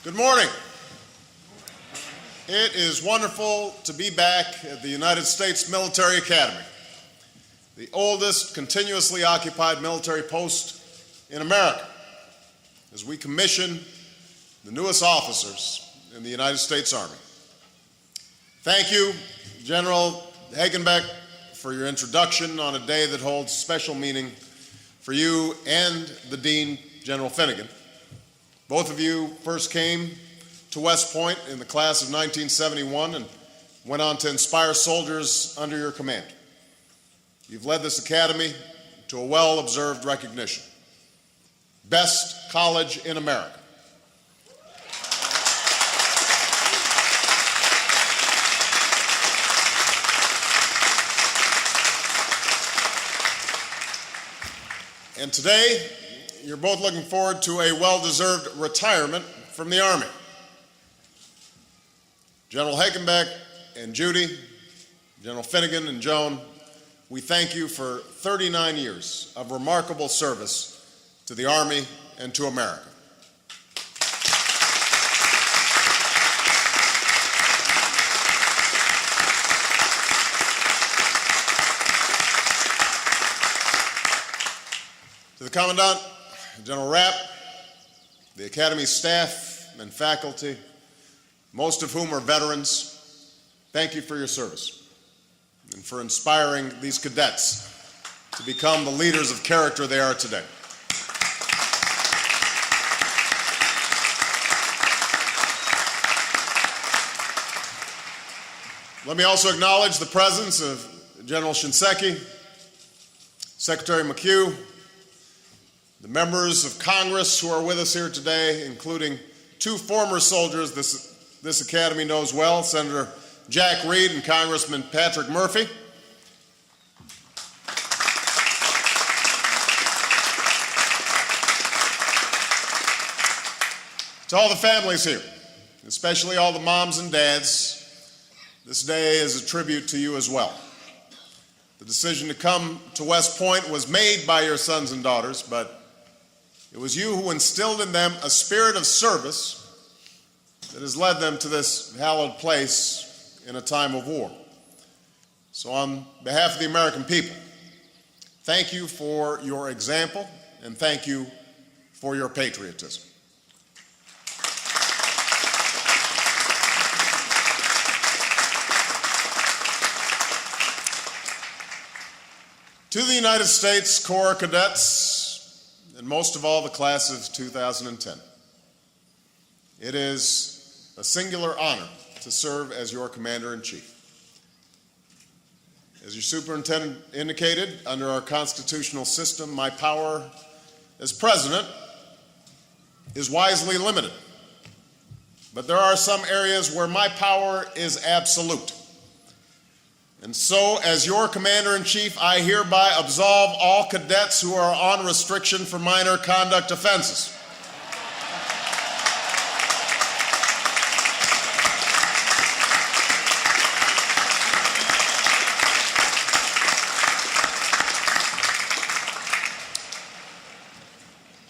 Good morning. It is wonderful to be back at the United States Military Academy, the oldest continuously occupied military post in America, as we commission the newest officers in the United States Army. Thank you, General Hagenbeck, for your introduction on a day that holds special meaning for you and the Dean, General Finnegan. Both of you first came to West Point in the class of 1971 and went on to inspire soldiers under your command. You've led this academy to a well-observed recognition. Best college in America. And today, you're both looking forward to a well-deserved retirement from the Army. General Hagenbeck and Judy, General Finnegan and Joan, we thank you for 39 years of remarkable service to the Army and to America. To the Commandant, General Rapp, the Academy staff and faculty, most of whom are veterans, thank you for your service and for inspiring these cadets to become the leaders of character they are today. Let me also acknowledge the presence of General Shinseki, Secretary McHugh, the members of Congress who are with us here today, including two former soldiers this Academy knows well, Senator Jack Reed and Congressman Patrick Murphy. To all the families here, especially all the moms and dads, this day is a tribute to you as well. The decision to come to West Point was made by your sons and daughters, but it was you who instilled in them a spirit of service that has led them to this hallowed place in a time of war. So on behalf of the American people, thank you for your example and thank you for your patriotism. To the United States Corps cadets, and most of all the class of 2010, it is a singular honor to serve as your Commander-in-Chief. As your Superintendent indicated, under our constitutional system, my power as President is wisely limited. But there are some areas where my power is absolute. And so, as your Commander-in-Chief, I hereby absolve all cadets who are on restriction for minor conduct offenses.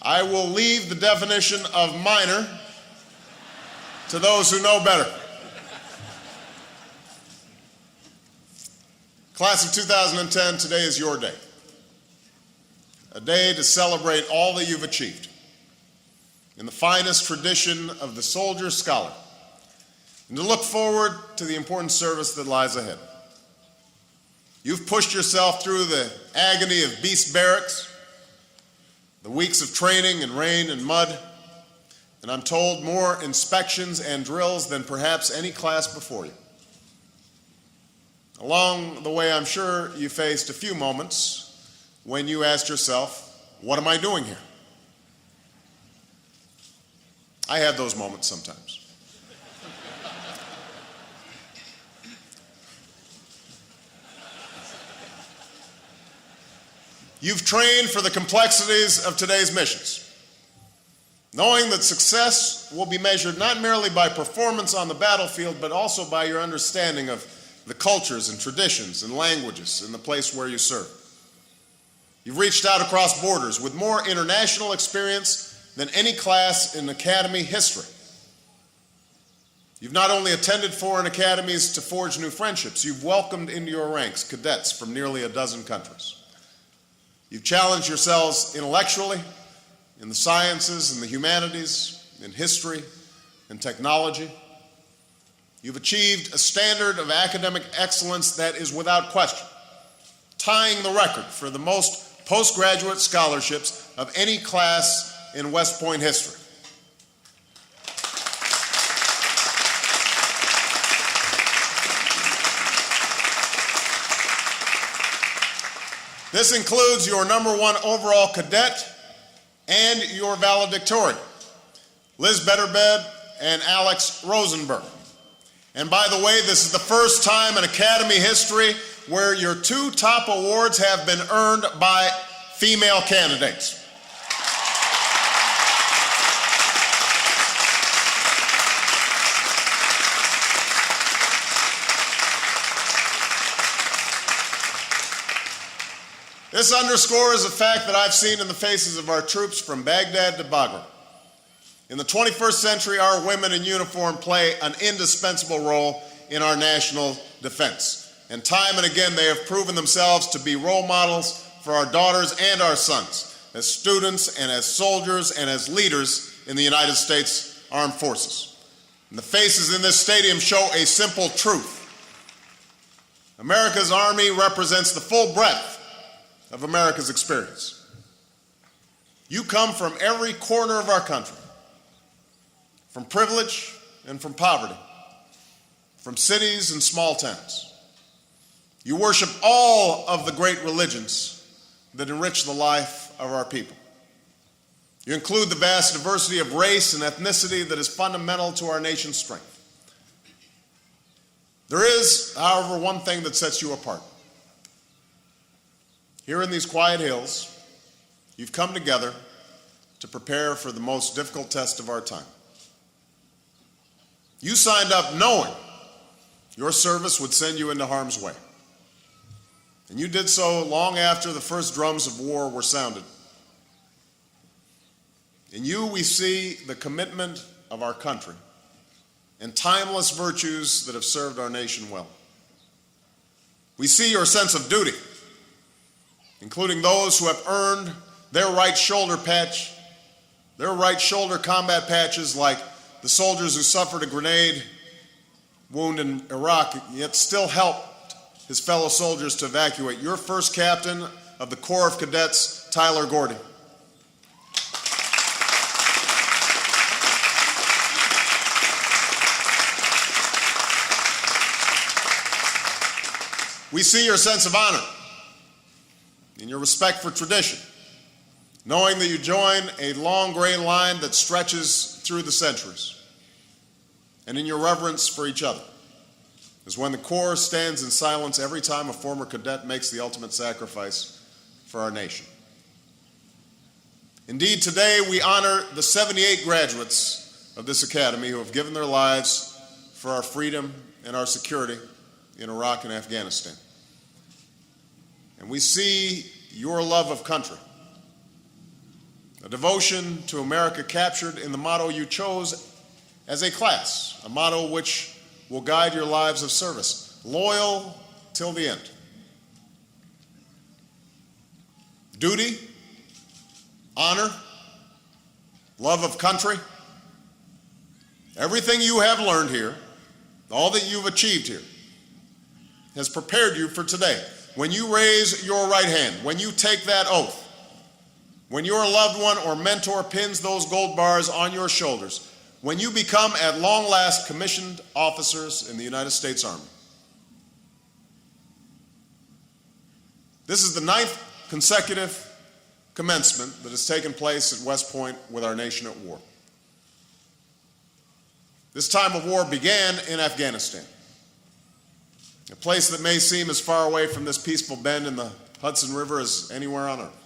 I will leave the definition of minor to those who know better. Class of 2010, today is your day. A day to celebrate all that you've achieved in the finest tradition of the soldier scholar, and to look forward to the important service that lies ahead. You've pushed yourself through the agony of beast barracks, the weeks of training in rain and mud, and I'm told more inspections and drills than perhaps any class before you. Along the way, I'm sure you faced a few moments when you asked yourself, what am I doing here? I have those moments sometimes. You've trained for the complexities of today's missions, knowing that success will be measured not merely by performance on the battlefield, but also by your understanding of the cultures and traditions and languages in the place where you serve. You've reached out across borders with more international experience than any class in Academy history. You've not only attended foreign academies to forge new friendships, you've welcomed into your ranks cadets from nearly a dozen countries. You've challenged yourselves intellectually in the sciences and the humanities, in history and technology. You've achieved a standard of academic excellence that is without question, tying the record for the most postgraduate scholarships of any class in West Point history. This includes your #1 overall cadet and your valedictorian, Liz Betterbed and Alex Rosenberg. And by the way, this is the first time in Academy history where your 2 top awards have been earned by female candidates. This underscores a fact that I've seen in the faces of our troops from Baghdad to Bagram. In the 21st century, our women in uniform play an indispensable role in our national defense. And time and again, they have proven themselves to be role models for our daughters and our sons, as students and as soldiers and as leaders in the United States Armed Forces. And the faces in this stadium show a simple truth. America's Army represents the full breadth of America's experience. You come from every corner of our country, from privilege and from poverty, from cities and small towns. You worship all of the great religions that enrich the life of our people. You include the vast diversity of race and ethnicity that is fundamental to our nation's strength. There is, however, one thing that sets you apart. Here in these quiet hills, you've come together to prepare for the most difficult test of our time. You signed up knowing your service would send you into harm's way. And you did so long after the first drums of war were sounded. In you, we see the commitment of our country and timeless virtues that have served our nation well. We see your sense of duty, including those who have earned their right shoulder combat patches, like the soldiers who suffered a grenade wound in Iraq, yet still helped his fellow soldiers to evacuate. Your first captain of the Corps of Cadets, Tyler Gordy. We see your sense of honor in your respect for tradition, knowing that you join a long gray line that stretches through the centuries, and in your reverence for each other, as when the Corps stands in silence every time a former cadet makes the ultimate sacrifice for our nation. Indeed, today we honor the 78 graduates of this academy who have given their lives for our freedom and our security in Iraq and Afghanistan. And we see your love of country, a devotion to America captured in the motto you chose as a class, a motto which will guide your lives of service, loyal till the end. Duty, honor, love of country, everything you have learned here, all that you've achieved here, has prepared you for today. When you raise your right hand, when you take that oath, when your loved one or mentor pins those gold bars on your shoulders, when you become at long last commissioned officers in the United States Army. This is the 9th consecutive commencement that has taken place at West Point with our nation at war. This time of war began in Afghanistan, a place that may seem as far away from this peaceful bend in the Hudson River as anywhere on earth.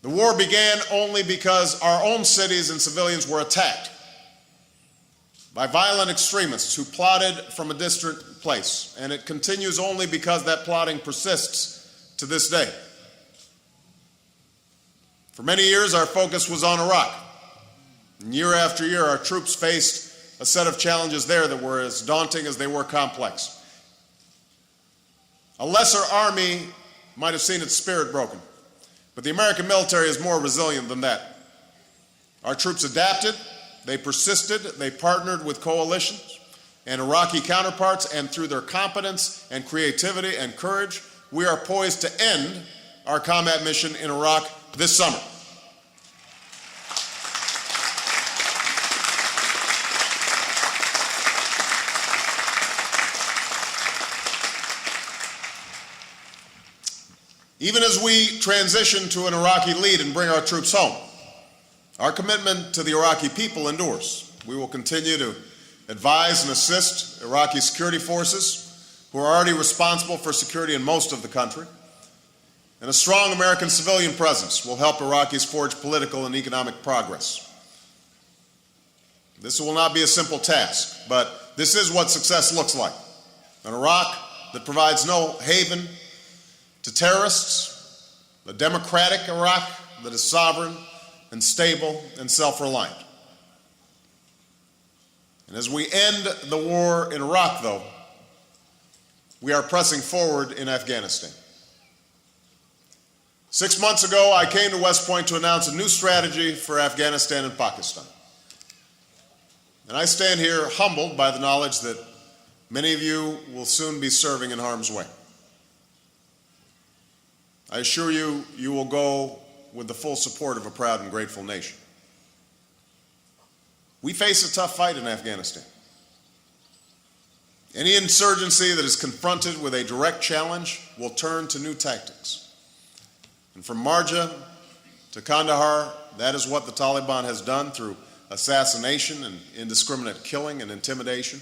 The war began only because our own cities and civilians were attacked by violent extremists who plotted from a distant place, and it continues only because that plotting persists to this day. For many years, our focus was on Iraq. And year after year, our troops faced a set of challenges there that were as daunting as they were complex. A lesser army might have seen its spirit broken, but the American military is more resilient than that. Our troops adapted, they persisted, they partnered with coalitions and Iraqi counterparts, and through their competence and creativity and courage, we are poised to end our combat mission in Iraq this summer. Even as we transition to an Iraqi lead and bring our troops home, our commitment to the Iraqi people endures. We will continue to advise and assist Iraqi security forces who are already responsible for security in most of the country. And a strong American civilian presence will help Iraqis forge political and economic progress. This will not be a simple task, but this is what success looks like. An Iraq that provides no haven to terrorists, a democratic Iraq that is sovereign and stable and self-reliant. And as we end the war in Iraq, though, we are pressing forward in Afghanistan. 6 months ago, I came to West Point to announce a new strategy for Afghanistan and Pakistan. And I stand here humbled by the knowledge that many of you will soon be serving in harm's way. I assure you, you will go with the full support of a proud and grateful nation. We face a tough fight in Afghanistan. Any insurgency that is confronted with a direct challenge will turn to new tactics. And from Marja to Kandahar, that is what the Taliban has done through assassination and indiscriminate killing and intimidation.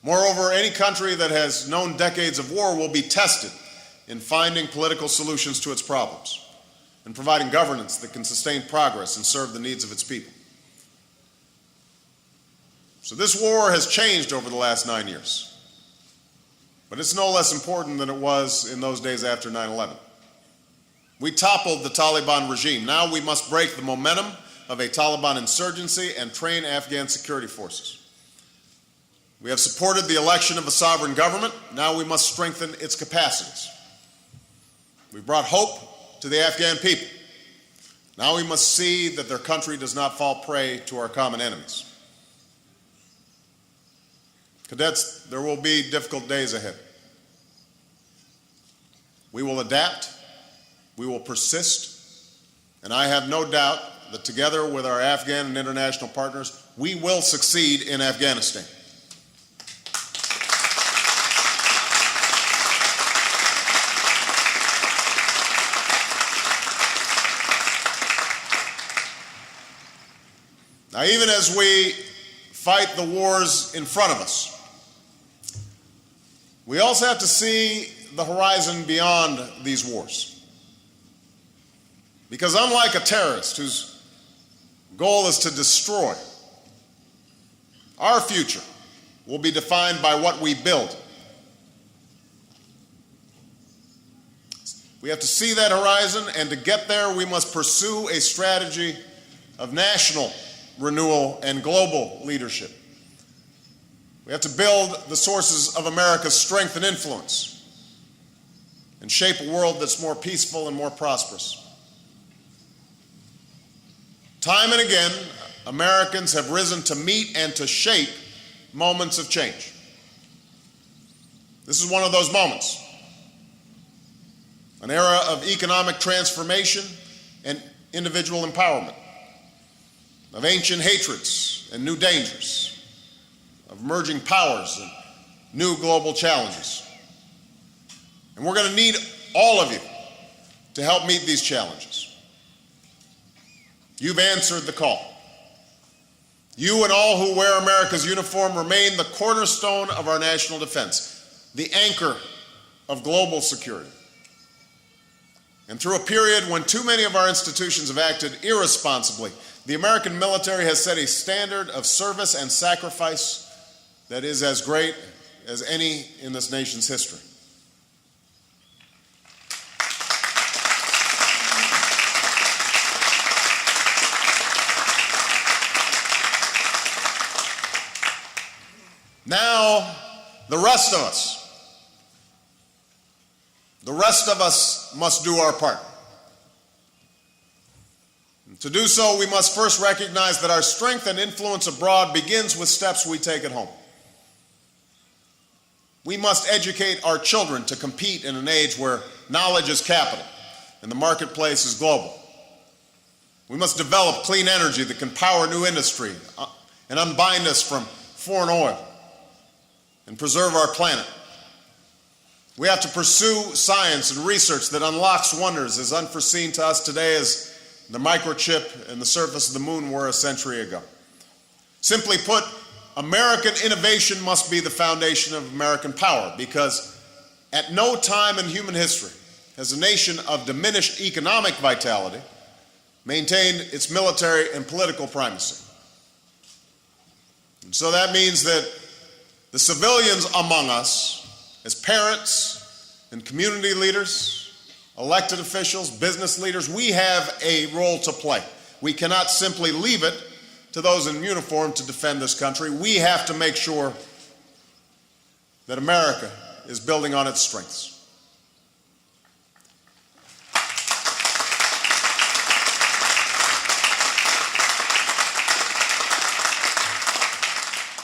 Moreover, any country that has known decades of war will be tested in finding political solutions to its problems and providing governance that can sustain progress and serve the needs of its people. So this war has changed over the last 9 years, but it's no less important than it was in those days after 9/11. We toppled the Taliban regime. Now we must break the momentum of a Taliban insurgency and train Afghan security forces. We have supported the election of a sovereign government. Now we must strengthen its capacities. We've brought hope to the Afghan people. Now we must see that their country does not fall prey to our common enemies. Cadets, there will be difficult days ahead. We will adapt, we will persist, and I have no doubt that together with our Afghan and international partners, we will succeed in Afghanistan. Now, even as we fight the wars in front of us, we also have to see the horizon beyond these wars. Because unlike a terrorist whose goal is to destroy, our future will be defined by what we build. We have to see that horizon, and to get there, we must pursue a strategy of national renewal and global leadership. We have to build the sources of America's strength and influence and shape a world that's more peaceful and more prosperous. Time and again, Americans have risen to meet and to shape moments of change. This is one of those moments. An era of economic transformation and individual empowerment, of ancient hatreds and new dangers, of emerging powers and new global challenges. And we're going to need all of you to help meet these challenges. You've answered the call. You and all who wear America's uniform remain the cornerstone of our national defense, the anchor of global security. And through a period when too many of our institutions have acted irresponsibly, the American military has set a standard of service and sacrifice that is as great as any in this nation's history. Now, the rest of us must do our part. And to do so, we must first recognize that our strength and influence abroad begins with steps we take at home. We must educate our children to compete in an age where knowledge is capital and the marketplace is global. We must develop clean energy that can power new industry and unbind us from foreign oil and preserve our planet. We have to pursue science and research that unlocks wonders as unforeseen to us today as the microchip and the surface of the moon were a century ago. Simply put, American innovation must be the foundation of American power, because at no time in human history has a nation of diminished economic vitality maintained its military and political primacy. And so that means that the civilians among us, as parents and community leaders, elected officials, business leaders, we have a role to play. We cannot simply leave it to those in uniform to defend this country. We have to make sure that America is building on its strengths.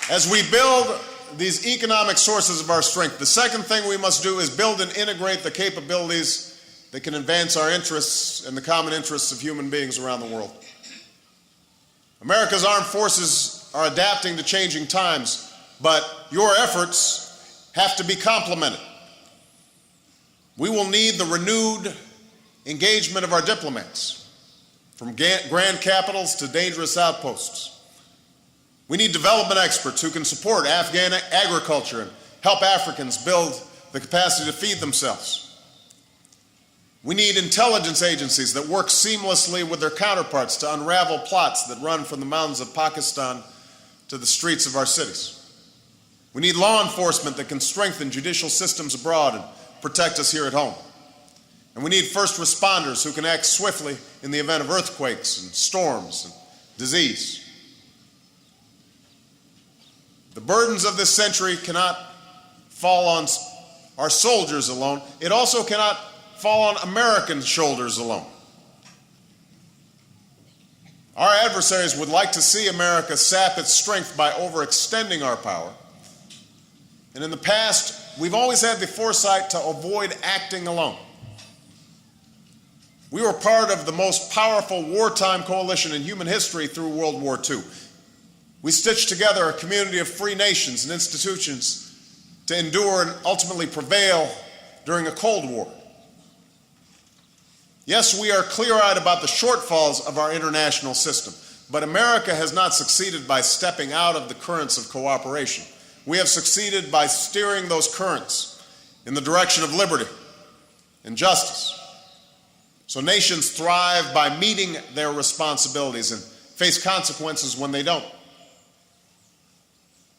As we build these economic sources of our strength, the second thing we must do is build and integrate the capabilities that can advance our interests and the common interests of human beings around the world. America's armed forces are adapting to changing times, but your efforts have to be complemented. We will need the renewed engagement of our diplomats, from grand capitals to dangerous outposts. We need development experts who can support Afghan agriculture and help Africans build the capacity to feed themselves. We need intelligence agencies that work seamlessly with their counterparts to unravel plots that run from the mountains of Pakistan to the streets of our cities. We need law enforcement that can strengthen judicial systems abroad and protect us here at home. And we need first responders who can act swiftly in the event of earthquakes and storms and disease. The burdens of this century cannot fall on our soldiers alone. It also cannot fall on American shoulders alone. Our adversaries would like to see America sap its strength by overextending our power. And in the past, we've always had the foresight to avoid acting alone. We were part of the most powerful wartime coalition in human history through World War II. We stitched together a community of free nations and institutions to endure and ultimately prevail during a Cold War. Yes, we are clear-eyed about the shortfalls of our international system, but America has not succeeded by stepping out of the currents of cooperation. We have succeeded by steering those currents in the direction of liberty and justice. So nations thrive by meeting their responsibilities and face consequences when they don't.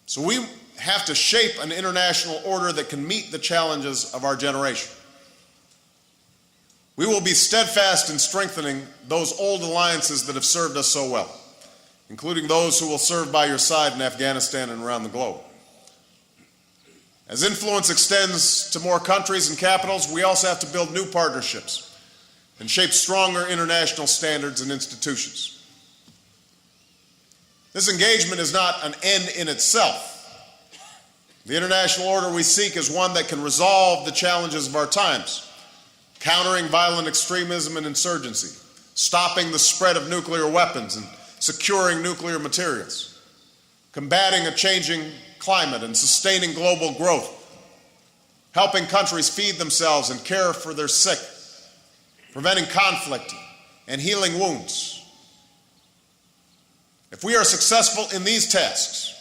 So we have to shape an international order that can meet the challenges of our generation. We will be steadfast in strengthening those old alliances that have served us so well, including those who will serve by your side in Afghanistan and around the globe. As influence extends to more countries and capitals, we also have to build new partnerships and shape stronger international standards and institutions. This engagement is not an end in itself. The international order we seek is one that can resolve the challenges of our times, countering violent extremism and insurgency, stopping the spread of nuclear weapons and securing nuclear materials, combating a changing climate and sustaining global growth, helping countries feed themselves and care for their sick, preventing conflict and healing wounds. If we are successful in these tasks,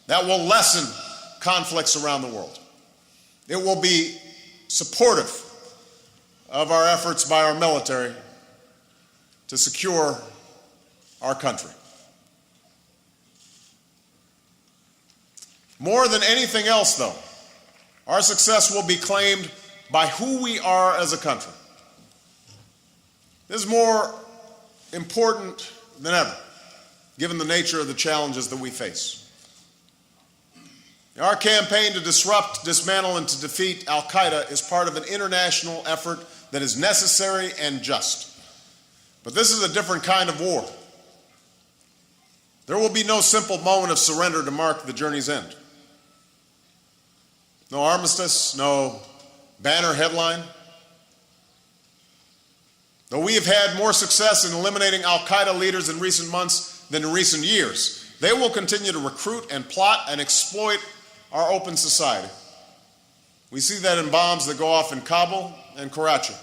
that will lessen conflicts around the world. It will be supportive of our efforts by our military to secure our country. More than anything else, though, our success will be claimed by who we are as a country. This is more important than ever, given the nature of the challenges that we face. Our campaign to disrupt, dismantle, and to defeat al-Qaeda is part of an international effort that is necessary and just. But this is a different kind of war. There will be no simple moment of surrender to mark the journey's end. No armistice, no banner headline. Though we have had more success in eliminating al-Qaeda leaders in recent months than in recent years, they will continue to recruit and plot and exploit our open society. We see that in bombs that go off in Kabul and Karachi.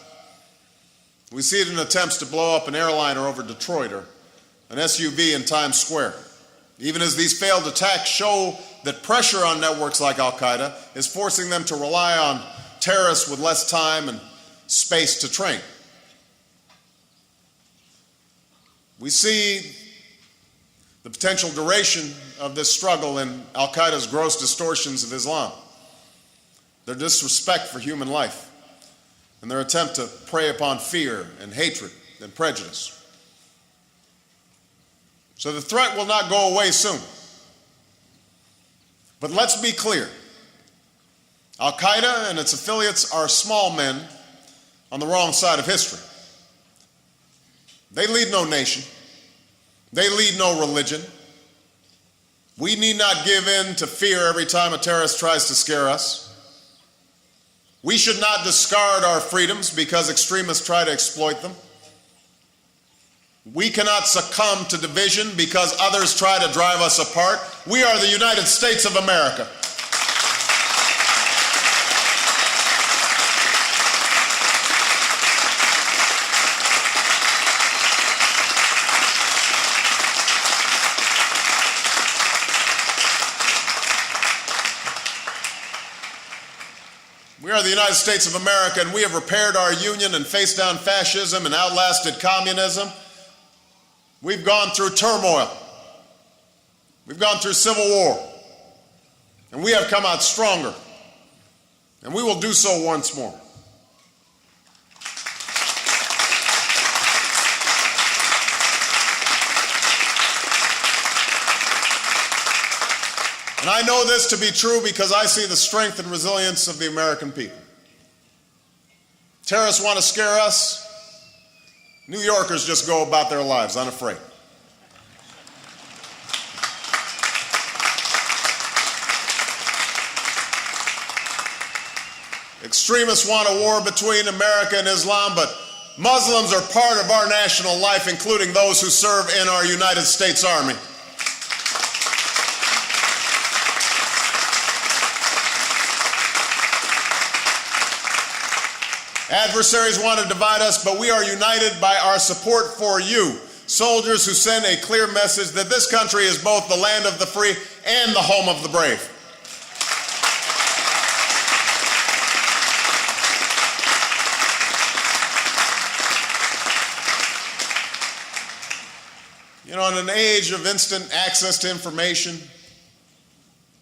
We see it in attempts to blow up an airliner over Detroit or an SUV in Times Square. Even as these failed attacks show that pressure on networks like al-Qaeda is forcing them to rely on terrorists with less time and space to train. We see the potential duration of this struggle in al-Qaeda's gross distortions of Islam, their disrespect for human life, and their attempt to prey upon fear and hatred and prejudice. So the threat will not go away soon. But let's be clear. Al-Qaeda and its affiliates are small men on the wrong side of history. They lead no nation. They lead no religion. We need not give in to fear every time a terrorist tries to scare us. We should not discard our freedoms because extremists try to exploit them. We cannot succumb to division because others try to drive us apart. We are the United States of America. We are the United States of America, and we have repaired our union and faced down fascism and outlasted communism. We've gone through turmoil. We've gone through civil war. And we have come out stronger. And we will do so once more. And I know this to be true because I see the strength and resilience of the American people. Terrorists want to scare us. New Yorkers just go about their lives unafraid. Extremists want a war between America and Islam, but Muslims are part of our national life, including those who serve in our United States Army. Adversaries want to divide us, but we are united by our support for you, soldiers who send a clear message that this country is both the land of the free and the home of the brave. You know, in an age of instant access to information,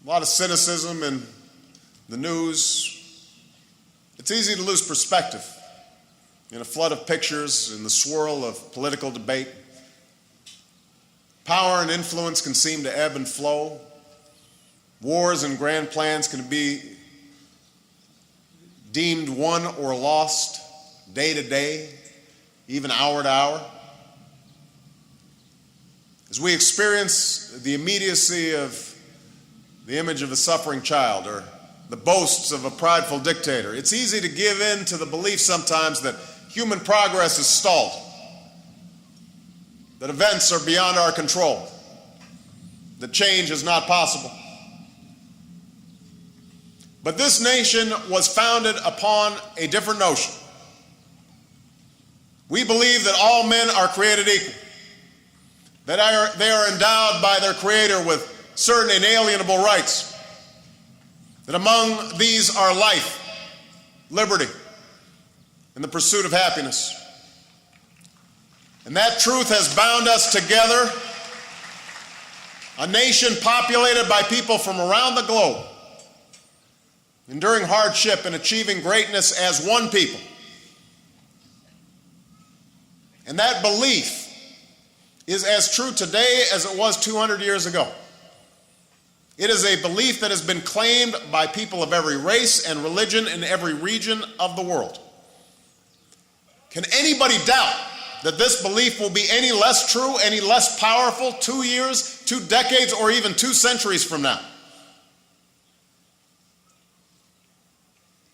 a lot of cynicism in the news, it's easy to lose perspective in a flood of pictures, in the swirl of political debate. Power and influence can seem to ebb and flow. Wars and grand plans can be deemed won or lost day to day, even hour to hour. As we experience the immediacy of the image of a suffering child or the boasts of a prideful dictator, it's easy to give in to the belief sometimes that human progress is stalled, that events are beyond our control, that change is not possible. But this nation was founded upon a different notion. We believe that all men are created equal, that they are endowed by their Creator with certain inalienable rights, that among these are life, liberty, and the pursuit of happiness. And that truth has bound us together, a nation populated by people from around the globe, enduring hardship and achieving greatness as one people. And that belief is as true today as it was 200 years ago. It is a belief that has been claimed by people of every race and religion in every region of the world. Can anybody doubt that this belief will be any less true, any less powerful 2 years, 2 decades, or even 2 centuries from now?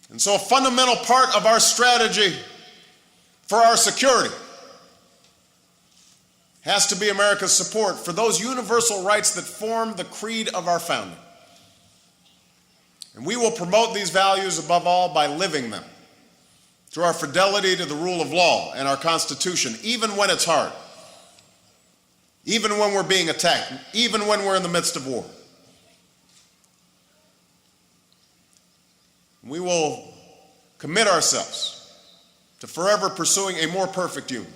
And so a fundamental part of our strategy for our security has to be America's support for those universal rights that form the creed of our founding. And we will promote these values above all by living them through our fidelity to the rule of law and our Constitution, even when it's hard, even when we're being attacked, even when we're in the midst of war. We will commit ourselves to forever pursuing a more perfect union.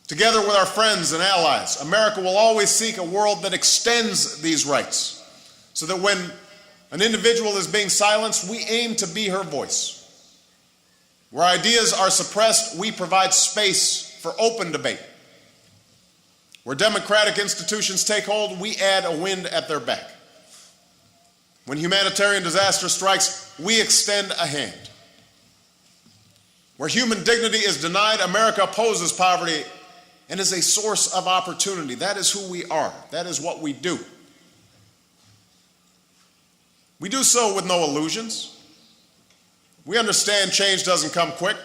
Together with our friends and allies, America will always seek a world that extends these rights, so that when an individual is being silenced, we aim to be her voice. Where ideas are suppressed, we provide space for open debate. Where democratic institutions take hold, we add a wind at their back. When humanitarian disaster strikes, we extend a hand. Where human dignity is denied, America opposes poverty and is a source of opportunity. That is who we are. That is what we do. We do so with no illusions. We understand change doesn't come quick.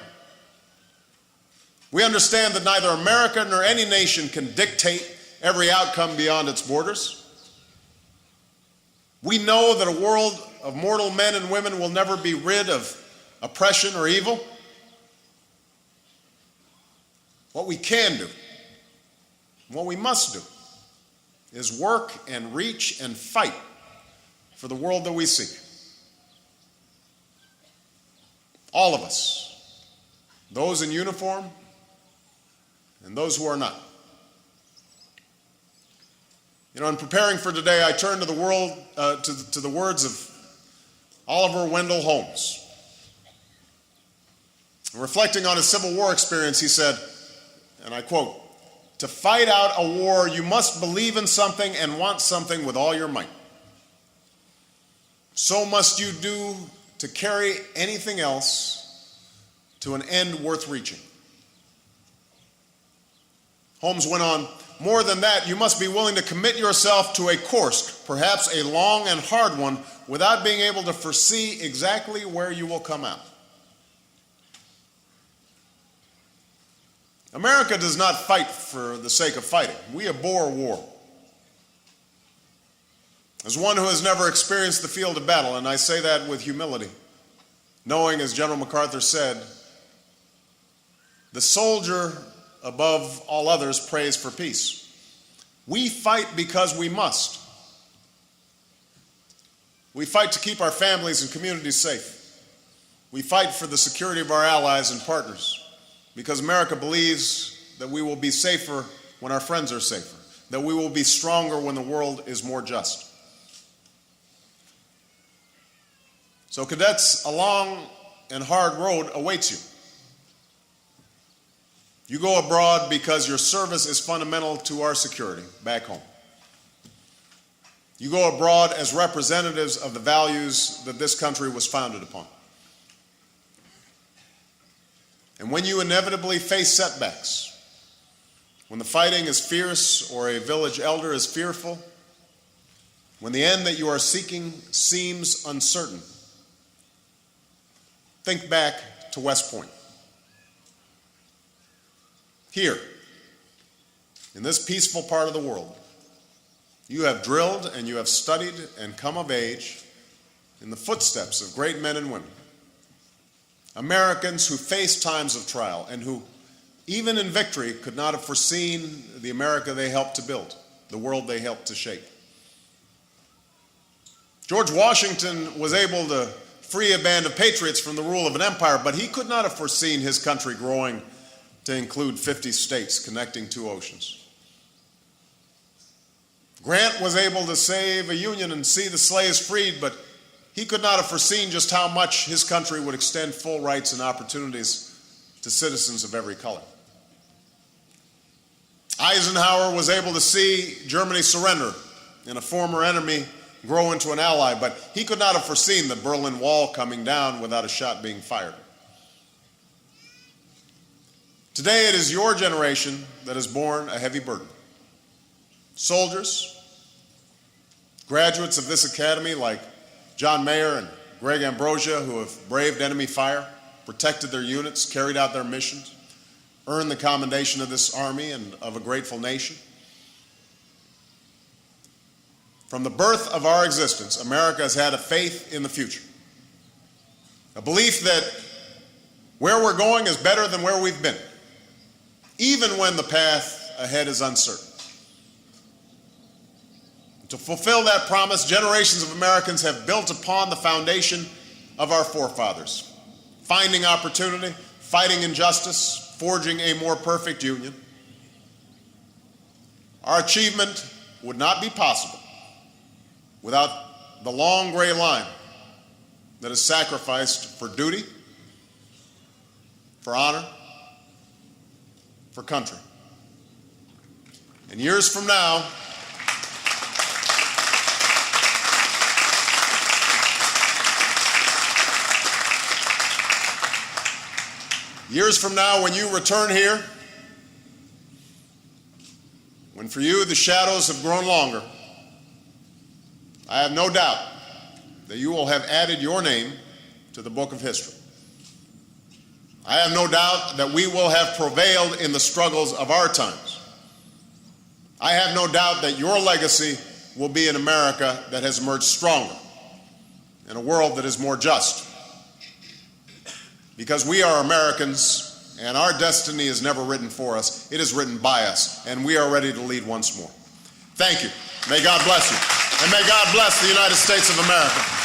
We understand that neither America nor any nation can dictate every outcome beyond its borders. We know that a world of mortal men and women will never be rid of oppression or evil. What we can do, what we must do, is work and reach and fight for the world that we seek. All of us, those in uniform and those who are not. You know, in preparing for today, I turned to the words of Oliver Wendell Holmes. Reflecting on his Civil War experience, he said, and I quote, "To fight out a war, you must believe in something and want something with all your might. So must you do to carry anything else to an end worth reaching." Holmes went on, "More than that, you must be willing to commit yourself to a course, perhaps a long and hard one, without being able to foresee exactly where you will come out." America does not fight for the sake of fighting. We abhor war. As one who has never experienced the field of battle, and I say that with humility, knowing, as General MacArthur said, the soldier above all others prays for peace. We fight because we must. We fight to keep our families and communities safe. We fight for the security of our allies and partners, because America believes that we will be safer when our friends are safer, that we will be stronger when the world is more just. So, cadets, a long and hard road awaits you. You go abroad because your service is fundamental to our security back home. You go abroad as representatives of the values that this country was founded upon. And when you inevitably face setbacks, when the fighting is fierce or a village elder is fearful, when the end that you are seeking seems uncertain, think back to West Point. Here, in this peaceful part of the world, you have drilled and you have studied and come of age in the footsteps of great men and women. Americans who faced times of trial and who, even in victory, could not have foreseen the America they helped to build, the world they helped to shape. George Washington was able to free a band of patriots from the rule of an empire, but he could not have foreseen his country growing to include 50 states connecting 2 oceans. Grant was able to save a union and see the slaves freed, but he could not have foreseen just how much his country would extend full rights and opportunities to citizens of every color. Eisenhower was able to see Germany surrender and a former enemy grow into an ally, but he could not have foreseen the Berlin Wall coming down without a shot being fired. Today it is your generation that has borne a heavy burden. Soldiers, graduates of this academy like John Mayer and Greg Ambrosia, who have braved enemy fire, protected their units, carried out their missions, earned the commendation of this army and of a grateful nation. From the birth of our existence, America has had a faith in the future, a belief that where we're going is better than where we've been, even when the path ahead is uncertain. To fulfill that promise, generations of Americans have built upon the foundation of our forefathers, finding opportunity, fighting injustice, forging a more perfect union. Our achievement would not be possible without the long gray line that is sacrificed for duty, for honor, for country. And years from now, when you return here, when for you the shadows have grown longer, I have no doubt that you will have added your name to the book of history. I have no doubt that we will have prevailed in the struggles of our times. I have no doubt that your legacy will be an America that has emerged stronger, in a world that is more just. Because we are Americans, and our destiny is never written for us, it is written by us, and we are ready to lead once more. Thank you. May God bless you, and may God bless the United States of America.